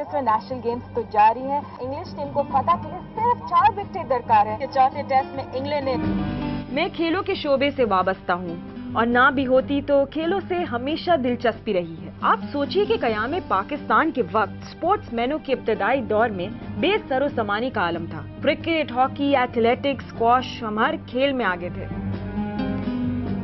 Paris में national games तो जारी हैं। इंग्लिश टीम को फतह के लिए सिर्फ 4 विकेटें दरकार है। चौथे टेस्ट में इंग्लैंड ने। मैं खेलों के शोबे से वाबस्ता हूँ और ना भी होती तो खेलों से हमेशा दिलचस्पी रही है। आप सोचिए कि क़याम पाकिस्तान के वक्त स्पोर्ट्समैनों के इब्तदाई दौर में बेसरो समानी का आलम था। क्रिकेट, हॉकी, एथलेटिक्स, स्क्वॉश, हम हर खेल में आगे थे।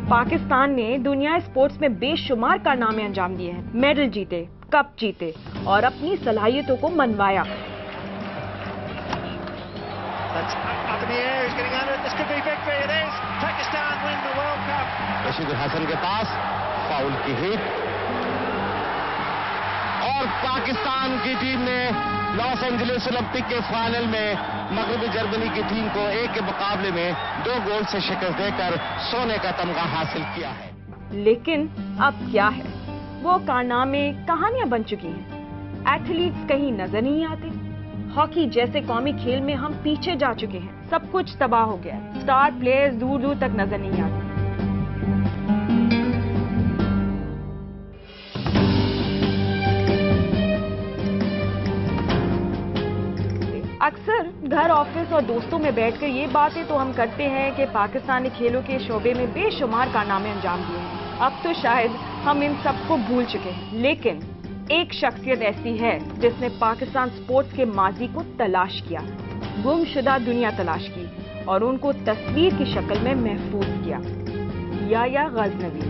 पाकिस्तान ने दुनिया स्पोर्ट्स में बेशुमार कारनामे अंजाम दिए हैं, मेडल जीते, कप जीते और अपनी सलाहियतों को मनवाया। रशीद हसन के पास फाउल की हिट और पाकिस्तान की टीम ने लॉस एंजलिस ओलंपिक के फाइनल में मगरबी जर्मनी की टीम को 1 के मुकाबले में 2 गोल से शिकस्त देकर सोने का तमगा हासिल किया है। लेकिन अब क्या है? वो कारनामे कहानियां बन चुकी हैं। एथलीट्स कहीं नजर नहीं आते। हॉकी जैसे कौमी खेल में हम पीछे जा चुके हैं। सब कुछ तबाह हो गया है। स्टार प्लेयर्स दूर दूर तक नजर नहीं आते। अक्सर घर, ऑफिस और दोस्तों में बैठकर ये बातें तो हम करते हैं कि पाकिस्तान ने खेलों के शोबे में बेशुमार कारनामे अंजाम दिए हैं। अब तो शायद हम इन सबको भूल चुके हैं। लेकिन एक शख्सियत ऐसी है जिसने पाकिस्तान स्पोर्ट्स के माजी को तलाश किया, गुमशुदा दुनिया तलाश की और उनको तस्वीर की शक्ल में महफूज किया। याया गजनवी।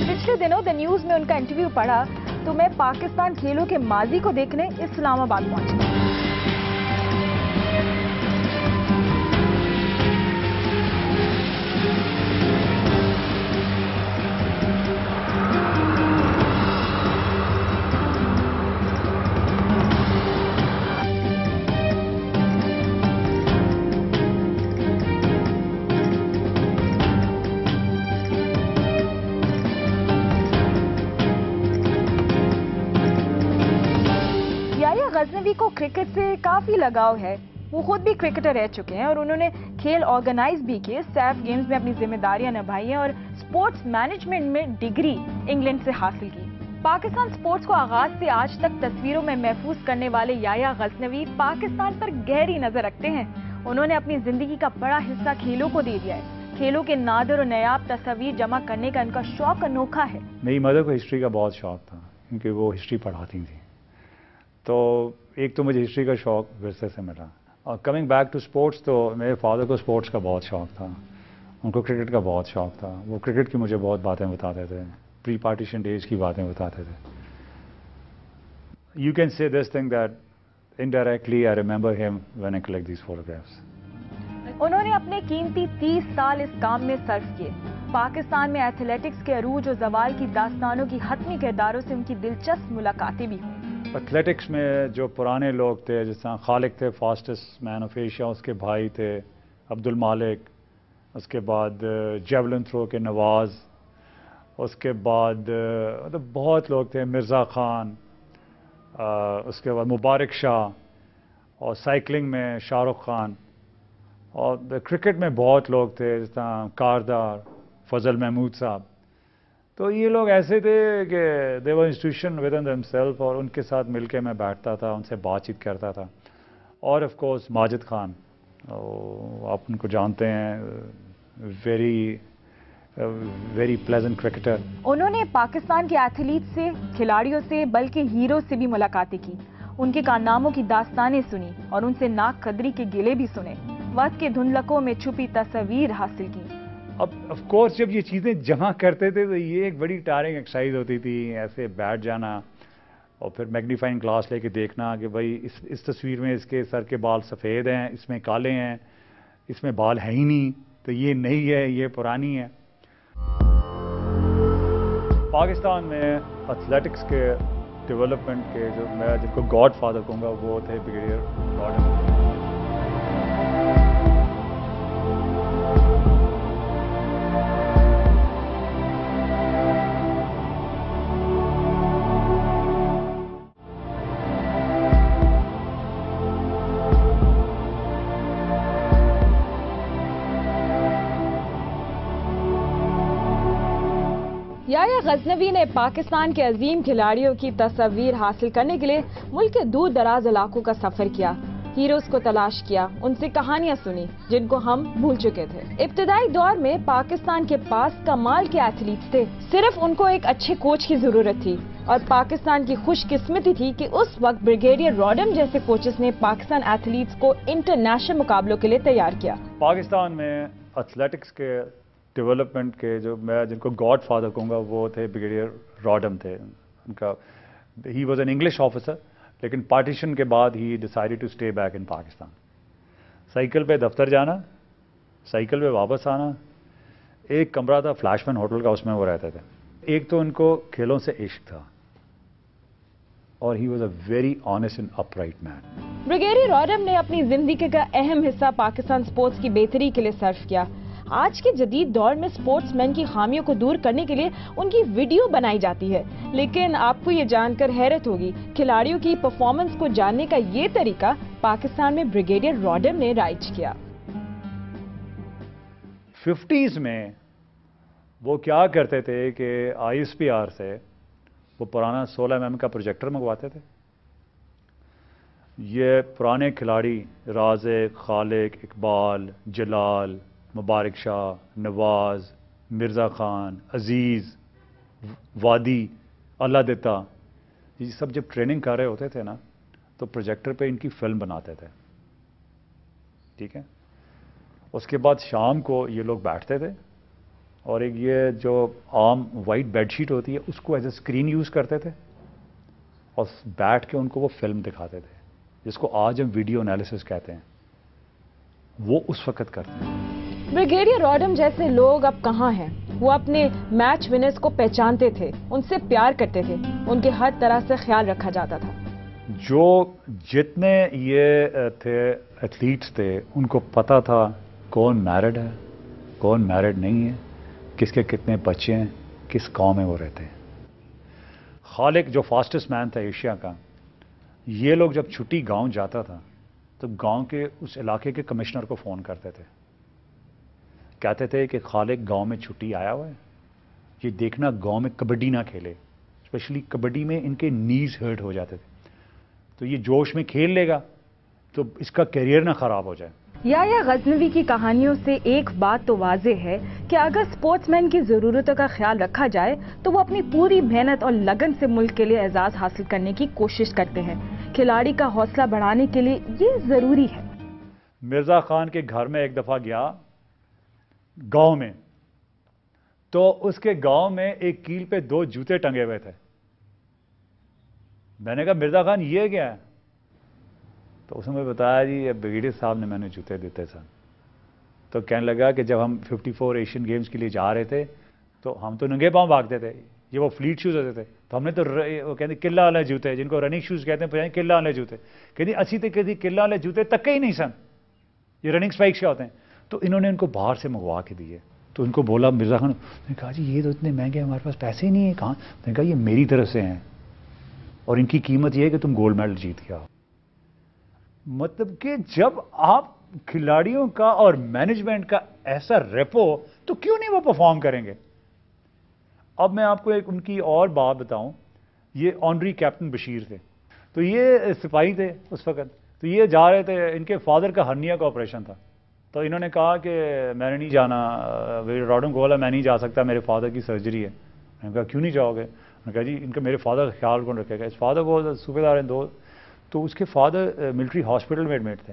पिछले दिनों द न्यूज में उनका इंटरव्यू पढ़ा तो मैं पाकिस्तान खेलों के माजी को देखने इस्लामाबाद पहुंची। गजनवी को क्रिकेट से काफी लगाव है। वो खुद भी क्रिकेटर रह चुके हैं और उन्होंने खेल ऑर्गेनाइज भी किए, सैफ गेम्स में अपनी जिम्मेदारियां निभाई हैं और स्पोर्ट्स मैनेजमेंट में डिग्री इंग्लैंड से हासिल की। पाकिस्तान स्पोर्ट्स को आगाज से आज तक तस्वीरों में महफूज करने वाले याया गजनवी पाकिस्तान पर गहरी नजर रखते हैं। उन्होंने अपनी जिंदगी का बड़ा हिस्सा खेलों को दे दिया है। खेलों के नादिर और नायाब तस्वीर जमा करने का इनका शौक अनोखा है। मेरी मदर को हिस्ट्री का बहुत शौक था क्योंकि वो हिस्ट्री पढ़ाती थी, तो एक तो मुझे हिस्ट्री का शौक विरसे से मिला। और कमिंग बैक टू स्पोर्ट्स, तो मेरे फादर को स्पोर्ट्स का बहुत शौक था, उनको क्रिकेट का बहुत शौक था। वो क्रिकेट की मुझे बहुत बातें बताते थे, प्री पार्टीशन डेज की बातें बताते थे। You can say this thing that indirectly I remember him when I collect these photographs. उन्होंने अपने कीमती 30 साल इस काम में सर्व किए। पाकिस्तान में एथलेटिक्स के अरूज और जवाल की दास्तानों की हतमी किरदारों से उनकी दिलचस्प मुलाकातें भी हुई। एथलेटिक्स में जो पुराने लोग थे, जिस तरह खालिक थे, फास्टेस्ट मैन ऑफ एशिया, उसके भाई थे अब्दुल मालिक, उसके बाद जेवलिन थ्रो के नवाज, उसके बाद मतलब बहुत लोग थे, मिर्ज़ा खान, उसके बाद मुबारक शाह, और साइकिलिंग में शाहरुख खान, और क्रिकेट में बहुत लोग थे जिस तरह कारदार, फजल महमूद साहब। तो ये लोग ऐसे थे कि दे वर इंस्टीट्यूशन विद इन देमसेल्फ, और उनके साथ मिलके मैं बैठता था, उनसे बातचीत करता था। और ऑफ कोर्स माजिद खान, आप उनको जानते हैं, वेरी प्लेजेंट क्रिकेटर। उन्होंने पाकिस्तान के एथलीट से, खिलाड़ियों से, बल्कि हीरो से भी मुलाकातें की। उनके कारनामों की दास्तानें सुनी और उनसे नाक कदरी के गिले भी सुने। वक्त के धुंधलकों में छुपी तस्वीर हासिल की। अब ऑफ कोर्स जब ये चीज़ें जमा करते थे तो ये एक बड़ी टायरिंग एक्सरसाइज होती थी, ऐसे बैठ जाना और फिर मैग्नीफाइंग ग्लास लेके देखना कि भाई इस तस्वीर में इसके सर के बाल सफ़ेद हैं, इसमें काले हैं, इसमें बाल है ही नहीं, तो ये नई है, ये पुरानी है। पाकिस्तान में एथलेटिक्स के डेवलपमेंट के जो मैं जिनको गॉड फादर कहूँगा वो थे ब्रिगेडियर गॉर्डन। याया याह्या गजनवी ने पाकिस्तान के अजीम खिलाड़ियों की तस्वीर हासिल करने के लिए मुल्क के दूर दराज इलाकों का सफर किया, हीरोज को तलाश किया, उनसे कहानियां सुनी जिनको हम भूल चुके थे। इब्तदाई दौर में पाकिस्तान के पास कमाल के एथलीट्स थे, सिर्फ उनको एक अच्छे कोच की जरूरत थी और पाकिस्तान की खुशकिस्मती थी कि उस वक्त ब्रिगेडियर रॉडम जैसे कोचेस ने पाकिस्तान एथलीट्स को इंटरनेशनल मुकाबलों के लिए तैयार किया। पाकिस्तान में एथलेटिक्स के डेवलपमेंट के जो मैं जिनको गॉड फादर कहूँगा वो थे ब्रिगेडियर रॉडम थे। उनका ही वॉज एन इंग्लिश ऑफिसर, लेकिन पार्टीशन के बाद ही decided to stay back in Pakistan. Cycle पे दफ्तर जाना, साइकिल पे वापस आना। एक कमरा था फ्लैशमैन होटल का, उसमें वो रहते थे। एक तो उनको खेलों से इश्क था और he was a very honest and upright man. Brigadier Rodham ने अपनी जिंदगी का अहम हिस्सा पाकिस्तान स्पोर्ट्स की बेहतरी के लिए सर्व किया। आज के जदीद दौर में स्पोर्ट्समैन की खामियों को दूर करने के लिए उनकी वीडियो बनाई जाती है, लेकिन आपको ये जानकर हैरत होगी, खिलाड़ियों की परफॉर्मेंस को जानने का ये तरीका पाकिस्तान में ब्रिगेडियर रॉडम ने राइज किया। 50s में वो क्या करते थे कि ISPR से वो पुराना 16 mm का प्रोजेक्टर मंगवाते थे। ये पुराने खिलाड़ी राज़िक, खालिक, इकबाल, जलाल, मुबारक शाह, नवाज, मिर्ज़ा खान, अजीज़, वादी, अल्लादिता, ये सब जब ट्रेनिंग कर रहे होते थे ना तो प्रोजेक्टर पे इनकी फिल्म बनाते थे। ठीक है, उसके बाद शाम को ये लोग बैठते थे और एक ये जो आम वाइट बेडशीट होती है उसको एज ए स्क्रीन यूज़ करते थे और बैठ के उनको वो फिल्म दिखाते थे, जिसको आज हम वीडियो एनालिसिस कहते हैं। वो उस वक्त करते हैं। ब्रिगेडियर रॉडम जैसे लोग अब कहाँ हैं? वो अपने मैच विनर्स को पहचानते थे, उनसे प्यार करते थे, उनके हर तरह से ख्याल रखा जाता था। जो जितने ये थे एथलीट्स थे उनको पता था कौन मैरिड है, कौन मैरिड नहीं है, किसके कितने बच्चे हैं, किस गांव में वो रहते हैं। खालिक जो फास्टेस्ट मैन था एशिया का, ये लोग जब छुट्टी गांव जाता था तो गांव के उस इलाके के कमिश्नर को फ़ोन करते थे, कहते थे कि खालिक गांव में छुट्टी आया हुआ है, ये देखना गांव में कबड्डी ना खेले, स्पेशली कबड्डी में इनके नीज हर्ट हो जाते थे, तो ये जोश में खेल लेगा तो इसका करियर ना ख़राब हो जाए। याह्या गजनवी की कहानियों से एक बात तो वाज़ेह है कि अगर स्पोर्ट्समैन की ज़रूरतों का ख्याल रखा जाए तो वो अपनी पूरी मेहनत और लगन से मुल्क के लिए एजाज़ हासिल करने की कोशिश करते हैं। खिलाड़ी का हौसला बढ़ाने के लिए ये ज़रूरी है। मिर्ज़ा खान के घर में एक दफ़ा गया गांव में, तो उसके गांव में एक कील पे 2 जूते टंगे हुए थे। मैंने कहा मिर्ज़ा खान ये क्या है? तो उसने बताया जी ये ब्रिगेडियर साहब ने मैंने जूते देते सर। तो कहने लगा कि जब हम 54 एशियन गेम्स के लिए जा रहे थे तो हम तो नंगे पांव भागते थे, ये वो फ्लीट शूज़ होते थे, तो हमने तो वो कहते किला वाले जूते, जिनको रनिंग शूज़ कहते हैं, किला वाले जूते, कहती अच्छी तो कहती किला वाले जूते तक ही नहीं सन, ये रनिंग स्पाइक्स क्या होते हैं। तो इन्होंने इनको बाहर से मंगवा के दिए। तो इनको बोला मिर्ज़ा खान ने कहा जी ये तो इतने महंगे, हमारे पास पैसे ही नहीं है, कहाँ? मैंने कहा ये मेरी तरफ से हैं और इनकी कीमत ये है कि तुम गोल्ड मेडल जीत के आओ। मतलब कि जब आप खिलाड़ियों का और मैनेजमेंट का ऐसा रेपो, तो क्यों नहीं वो परफॉर्म करेंगे। अब मैं आपको एक उनकी और बात बताऊं, ये ऑनरी कैप्टन बशीर थे, तो ये सिपाही थे उस वक्त, तो ये जा रहे थे, इनके फादर का हर्निया का ऑपरेशन था, तो इन्होंने कहा कि मैंने नहीं जाना, रॉडम को बोला मैं नहीं जा सकता, मेरे फादर की सर्जरी है। मैंने कहा क्यों नहीं जाओगे? मैंने कहा जी इनका मेरे फादर का ख्याल कौन रखेगा। इस फादर को सूबेदार हैं 2, तो उसके फादर मिलिट्री हॉस्पिटल में एडमिट थे।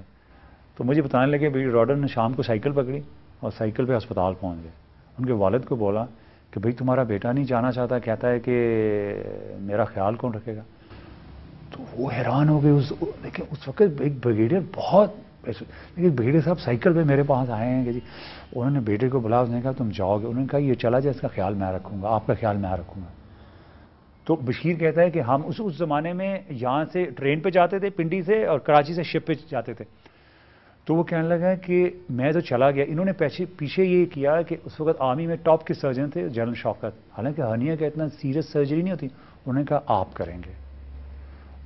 तो मुझे बताने लगे भाई रॉडम ने शाम को साइकिल पकड़ी और साइकिल पे अस्पताल पहुंच गए। उनके वालिद को बोला कि भाई तुम्हारा बेटा नहीं जाना चाहता, कहता है कि मेरा ख्याल कौन रखेगा। तो वो हैरान हो गए। लेकिन उस वक्त एक ब्रिगेडियर बहुत, लेकिन ब्रिगेडियर साहब साइकिल पे मेरे पास आए हैं कि जी, उन्होंने बेटे को बुलाया, उसने कहा तुम जाओगे? उन्होंने कहा ये चला जाए, इसका ख्याल मैं रखूँगा, आपका ख्याल मैं रखूँगा। तो बशीर कहता है कि हम उस ज़माने में यहाँ से ट्रेन पे जाते थे पिंडी से, और कराची से शिप पे जाते थे। तो वो कहने लगा कि मैं तो चला गया। इन्होंने पीछे ये किया कि उस वक्त आर्मी में टॉप के सर्जन थे जनरल शौकत, हालांकि हर्निया का इतना सीरियस सर्जरी नहीं होती, उन्होंने कहा आप करेंगे।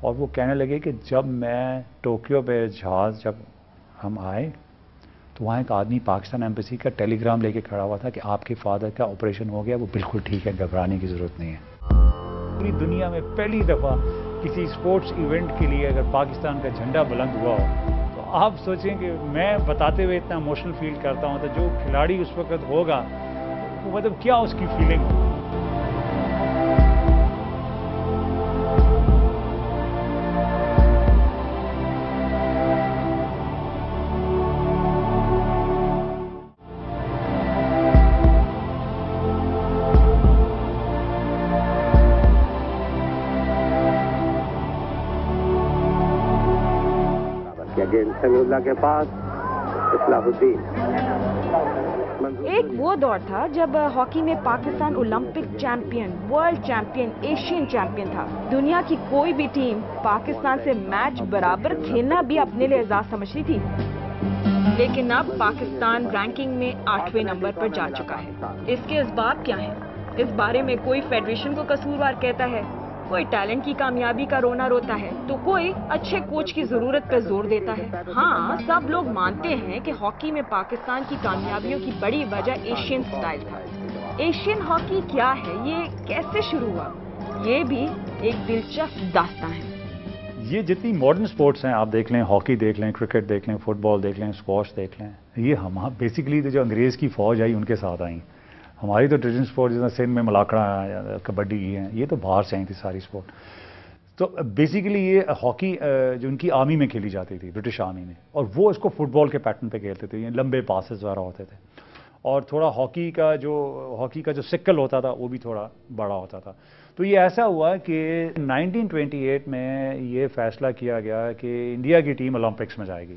और वो कहने लगे कि जब मैं टोक्यो पे जहाज़ जब हम आए تو وہاں ایک آدمی پاکستان ایمبیسی کا ٹیلی گرام لے کے کھڑا ہوا تھا کہ آپ کے فادر کا آپریشن ہو گیا, وہ بالکل ٹھیک ہے, گھبرانے کی ضرورت نہیں ہے. پوری دنیا میں پہلی دفعہ کسی اسپورٹس ایونٹ کے لیے اگر پاکستان کا جھنڈا بلند ہوا ہو تو آپ سوچیں کہ میں بتاتے ہوئے اتنا ایموشنل فیل کرتا ہوں, تو جو کھلاڑی اس وقت ہوگا وہ مطلب کیا اس کی فیلنگ ہوگی. गेंद समीउल्लाह के पास इस्लाहुद्दीन. एक वो दौर था जब हॉकी में Pakistan Olympic champion, world champion, Asian champion था. दुनिया की कोई भी टीम पाकिस्तान से मैच बराबर खेलना भी अपने लिए एजाज समझती थी. लेकिन अब पाकिस्तान रैंकिंग में 8वें नंबर पर जा चुका है. इसके असबाब क्या हैं? इस बारे में कोई फेडरेशन को कसूरवार कहता है, कोई टैलेंट की कामयाबी का रोना रोता है, तो कोई अच्छे कोच की जरूरत पर जोर देता है. हाँ, सब लोग मानते हैं कि हॉकी में पाकिस्तान की कामयाबियों की बड़ी वजह एशियन स्टाइल था. एशियन हॉकी क्या है, ये कैसे शुरू हुआ, ये भी एक दिलचस्प दास्तां है. یہ جتنی ماڈرن سپورٹس ہیں, آپ دیکھ لیں, ہاکی دیکھ لیں, کرکٹ دیکھ لیں, فٹ بال دیکھ لیں, اسکواش دیکھ لیں, یہ بیسیکلی جو انگریز کی فوج آئی ان کے ساتھ آئیں. ہماری تو ٹریڈیشنل سپورٹ جیسے سندھ میں ملاکڑا, کبڈی ہیں, یہ تو باہر سے آئی تھی ساری سپورٹ. تو بیسیکلی یہ ہاکی جو ان کی آرمی میں کھیلی جاتی تھی, برٹش آرمی میں, اور وہ اس کو فٹ بال کے پیٹرن پہ کھیلتے تھے. یہ لمبے پاسز وغیرہ ہوتے تھے, اور تھوڑا ہاکی کا جو سکل ہوتا تھا وہ بھی تھوڑا بڑا ہوتا تھا. تو یہ ایسا ہوا کہ 1928 میں یہ فیصلہ کیا گیا کہ انڈیا کی ٹیم اولمپکس میں جائے گی.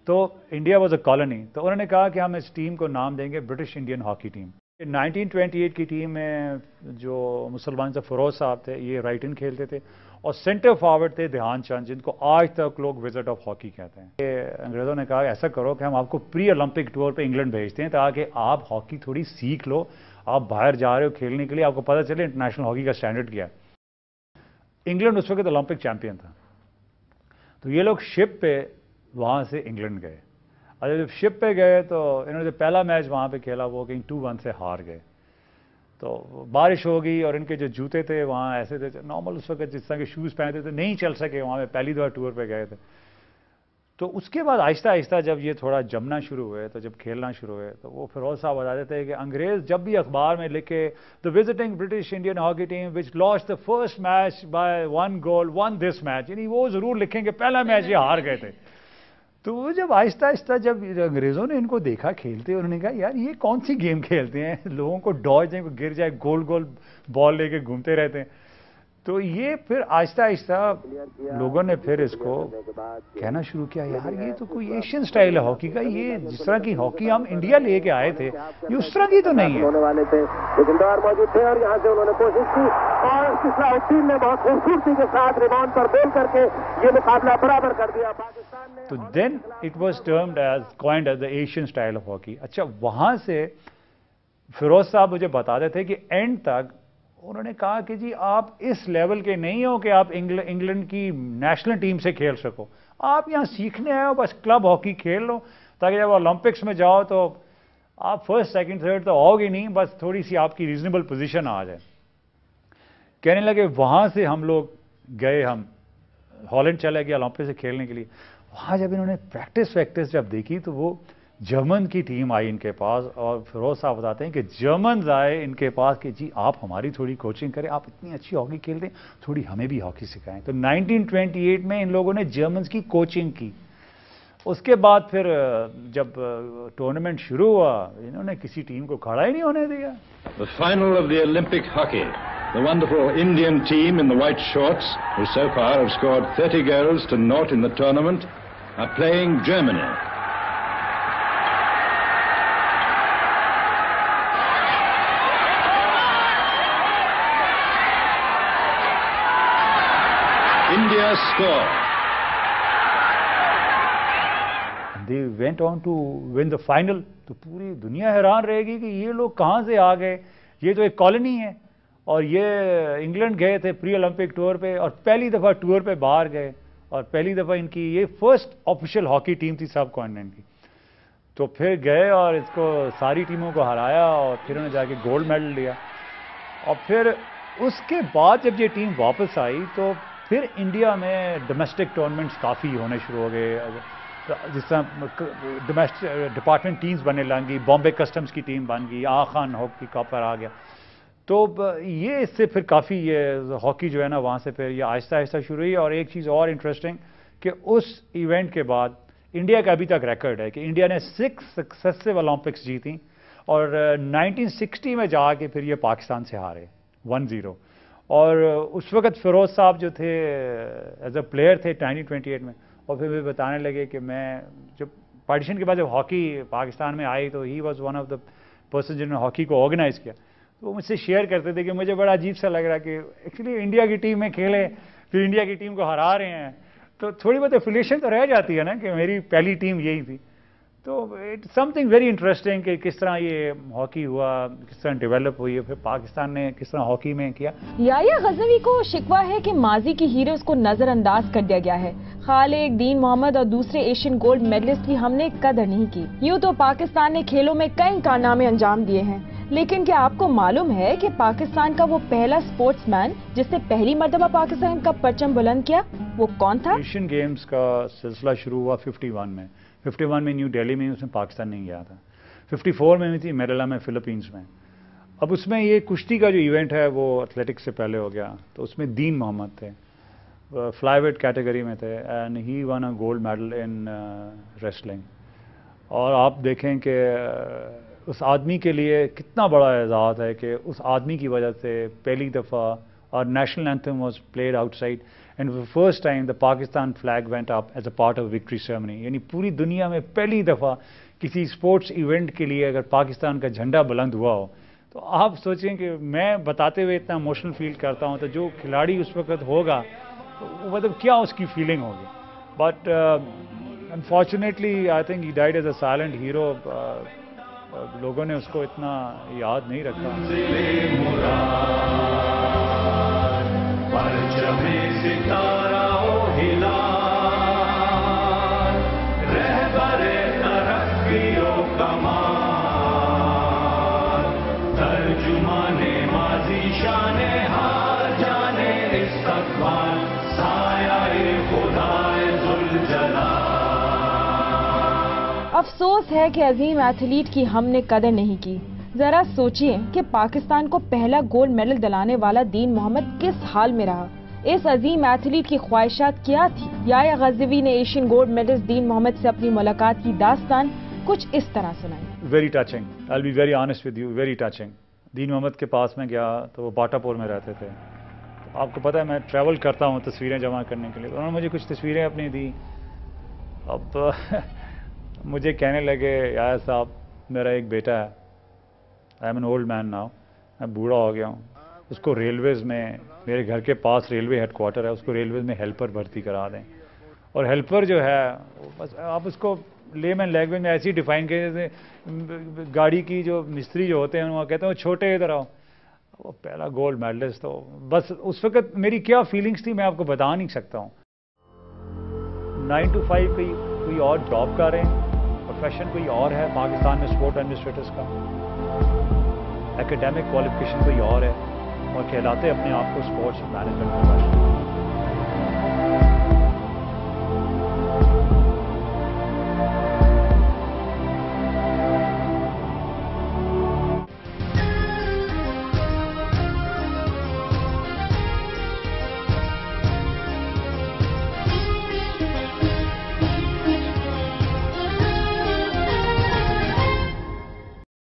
تو انڈیا واز اے کالونی, تو انہوں نے کہا کہ ہم اس ٹیم کو نام دیں گے برٹش انڈین ہاکی ٹیم. 1928 کی ٹیم میں جو مسلمان سے فیروز صاحب تھے, یہ رائٹ ان کھیلتے تھے, اور سینٹر فارورڈ تھے دھیان چند, جن کو آج تک لوگ وزٹ آف ہاکی کہتے ہیں. انگریزوں نے کہا ایسا کرو کہ ہم آپ کو پری اولمپک ٹور پہ انگلینڈ بھیجتے ہیں تاکہ آپ ہاکی تھوڑی سیکھ لو, آپ باہر جا رہے ہو کھیلنے کے لیے, آپ کو پتہ چلے انٹرنیشنل ہاکی کا سٹینڈرڈ کیا ہے. انگلینڈ اس وقت اولمپک چیمپئن تھا, تو یہ لوگ شپ پہ وہاں سے انگلینڈ گئے. اور جب شپ پہ گئے تو انہوں نے جو پہلا میچ وہاں پہ کھیلا وہ کہیں 2-1 سے ہار گئے. تو بارش ہو گئی اور ان کے جو جوتے تھے وہاں ایسے تھے نارمل, اس وقت جس طرح کے شوز پہنتے تھے, نہیں چل سکے وہاں پہ, پہلی دفعہ ٹور پہ گئے تھے. تو اس کے بعد آہستہ آہستہ جب یہ تھوڑا جمنا شروع ہوئے, تو جب کھیلنا شروع ہوئے, تو وہ فیروز صاحب بتاتے تھے کہ انگریز جب بھی اخبار میں لکھے the visiting British Indian hockey team which lost the first match by 1 goal won this match, یعنی وہ ضرور لکھیں کہ پہلا میچ یہ ہار گئے تھے. تو وہ جب آہستہ آہستہ جب انگریزوں نے ان کو دیکھا کھیلتے, انہوں نے کہا یار یہ کون سی گیم کھیلتے ہیں, لوگوں کو ڈاج دیں, گر جائے, گول گول بال لے کے گھومتے رہتے ہیں. تو یہ پھر آہستہ آہستہ لوگوں نے پھر اس کو کہنا شروع کیا, یار یہ تو کوئی ایشین سٹائل ہے ہاکی کا, یہ جس طرح کی ہاکی ہم انڈیا لے کے آئے تھے یہ اس طرح کی تو نہیں ہے. ہونے والے تھے لیکن دور موجود تھے, اور یہاں سے انہوں نے کوشش کی, اور اصلاحالدین نے بہت خوبصورتی کے ساتھ ریباؤنڈ پر بول کر کے یہ مقابلہ برابر کر دیا. پاکستان نے تو then it was termed as coined as the Asian style of hockey. اچھا, وہاں سے فیروز صاحب مجھے بتاتے تھے کہ اینڈ تک انہوں نے کہا کہ جی آپ اس لیول کے نہیں ہو کہ آپ انگلینڈ کی نیشنل ٹیم سے کھیل سکو, آپ یہاں سیکھنے آئے ہو, بس کلب ہاکی کھیل لو تاکہ جب اولمپکس میں جاؤ تو آپ فرسٹ سیکنڈ تھرڈ تو آؤ گے نہیں, بس تھوڑی سی آپ کی ریزنیبل پوزیشن آ جائے. کہنے لگے وہاں سے ہم لوگ گئے, ہم ہالینڈ چلے گئے اولمپک سے کھیلنے کے لیے. وہاں جب انہوں نے پریکٹس جب دیکھی تو وہ جرمن کی ٹیم آئی ان کے پاس, اور فیروز صاحب بتاتے ہیں کہ جرمنز آئے ان کے پاس کہ جی آپ ہماری تھوڑی کوچنگ کریں, آپ اتنی اچھی ہاکی کھیلتے ہیں, تھوڑی ہمیں بھی ہاکی سکھائیں. تو 1928 میں ان لوگوں نے جرمنز کی کوچنگ کی. اس کے بعد پھر جب ٹورنامنٹ شروع ہوا انہوں نے کسی ٹیم کو کھڑا ہی نہیں ہونے دیا. The final of the Olympic hockey. The wonderful Indian team in the white shorts, who so far have scored 30 goals to 0 in the tournament, are playing Germany. India score. They went on to win the final. تو پوری دنیا حیران رہے گی کہ یہ لوگ کہاں سے آ گئے, یہ تو ایک کالونی ہے, اور یہ انگلینڈ گئے تھے پری اولمپک ٹور پہ, اور پہلی دفعہ ٹور پہ باہر گئے, اور پہلی دفعہ ان کی یہ فرسٹ آفیشیل ہاکی ٹیم تھی سب کانٹیننٹ کی. تو پھر گئے اور اس کو ساری ٹیموں کو ہرایا اور پھر انہوں نے جا کے گولڈ میڈل لیا. اور پھر اس کے بعد جب یہ ٹیم واپس آئی تو پھر انڈیا میں ڈومیسٹک ٹورنمنٹس کافی ہونے شروع ہو گئے, جس طرح ڈپارٹمنٹ ٹیمز بننے لگ گئی, بامبے کسٹمز کی ٹیم بن گئی, آغا خان ہاکی کپ پر آ گیا. تو یہ اس سے پھر کافی یہ ہاکی جو ہے نا وہاں سے پھر یہ آہستہ آہستہ شروع ہوئی. اور ایک چیز اور انٹرسٹنگ کہ اس ایونٹ کے بعد انڈیا کا ابھی تک ریکارڈ ہے کہ انڈیا نے 6 سکسیسو اولمپکس جیتیں اور 1960 میں جا کے پھر یہ پاکستان سے ہارے 1-0. اور اس وقت فیروز صاحب جو تھے ایز اے پلیئر تھے 1928 میں, اور پھر وہ بتانے لگے کہ میں جب پارٹیشن کے بعد جب ہاکی پاکستان میں آئی تو he was one of the person جنہوں نے ہاکی کو آرگنائز کیا. تو وہ مجھ سے شیئر کرتے تھے کہ مجھے بڑا عجیب سا لگ رہا کہ ایکچولی انڈیا کی ٹیم میں کھیلے پھر انڈیا کی ٹیم کو ہرا رہے ہیں, تو تھوڑی بہت ایفیلیشن تو رہ جاتی ہے نا کہ میری پہلی ٹیم یہی تھی. تو it's something very interesting کہ کس طرح یہ ہاکی ہوا, کس طرح ڈیولپ ہوئی, پھر پاکستان نے کس طرح ہاکی میں کیا. یحییٰ غزنوی کو شکوہ ہے کہ ماضی کی ہیروز کو نظر انداز کر دیا گیا ہے. خالق, دین محمد اور دوسرے ایشین گولڈ میڈلسٹ کی ہم نے قدر نہیں کی. یوں تو پاکستان نے کھیلوں میں کئی کارنامے انجام دیے ہیں, لیکن کیا آپ کو معلوم ہے کہ پاکستان کا وہ پہلا سپورٹس مین جس نے پہلی مرتبہ پاکستان کا پرچم بلند کیا وہ کون تھا؟ ایشین گیمز کا سلسلہ شروع ہوا 51 میں. 51 میں نیو دہلی میں اس میں پاکستان نہیں گیا تھا. 54 میں بھی تھی میرلا میں فلپینز میں. اب اس میں یہ کشتی کا جو ایونٹ ہے وہ ایتھلیٹکس سے پہلے ہو گیا, تو اس میں دین محمد تھے, فلائی ویٹ کیٹیگری میں تھے, and he won a gold medal in wrestling. اور آپ دیکھیں کہ اس آدمی کے لیے کتنا بڑا اعزاز ہے کہ اس آدمی کی وجہ سے پہلی دفعہ اور national anthem was played outside and first time the Pakistan flag went up as a part of victory ceremony. یعنی پوری دنیا میں پہلی دفعہ کسی اسپورٹس ایونٹ کے لیے اگر پاکستان کا جھنڈا بلند ہوا ہو, تو آپ سوچیں کہ میں بتاتے ہوئے اتنا ایموشنل فیل کرتا ہوں, تو جو کھلاڑی اس وقت ہوگا تو مطلب کیا اس کی فیلنگ ہوگی. But unfortunately I think he died as a silent hero. لوگوں نے اس کو اتنا یاد نہیں رکھا. افسوس ہے کہ عظیم ایتھلیٹ کی ہم نے قدر نہیں کی. ذرا سوچئے کہ پاکستان کو پہلا گولڈ میڈل دلانے والا دین محمد کس حال میں رہا. اس عظیم ایتھلیٹ کی خواہشات کیا تھی؟ یحییٰ غزنوی نے ایشین گولڈ میڈلسٹ دین محمد سے اپنی ملاقات کی داستان کچھ اس طرح سنائی. Very touching. I'll be very honest with you, very touching. دین محمد کے پاس میں گیا تو وہ باٹا پور میں رہتے تھے. آپ کو پتہ ہے میں ٹریول کرتا ہوں تصویریں جمع کرنے کے لیے. انہوں نے مجھے کچھ تصویریں اپنی دی. اب مجھے کہنے لگے یحییٰ صاحب میرا ایک بیٹا ہے, I am an old man now, میں بوڑھا ہو گیا ہوں, اس کو ریلویز میں, میرے گھر کے پاس ریلوے ہیڈ کوارٹر ہے, اس کو ریلویز میں ہیلپر بھرتی کرا دیں. اور ہیلپر جو ہے بس آپ اس کو لے مین لینگویج میں ایسی ڈیفائن کریں گاڑی کی جو مستری جو ہوتے ہیں وہ کہتے ہیں چھوٹے ادھر آؤ. وہ پہلا گولڈ میڈلسٹ, تو بس اس وقت میری کیا فیلنگس تھی میں آپ کو بتا نہیں سکتا ہوں. 9 to 5 کوئی اور جاب کر رہے ہیں, پروفیشن کوئی اور ہے پاکستان میں اسپورٹ ایڈمنسٹریٹرس کا, ایکیڈیمک کوالیفیکیشن کوئی اور ہے, اور کہلاتے اپنے آپ کو اسپورٹس مینجمنٹ پروفیشنل.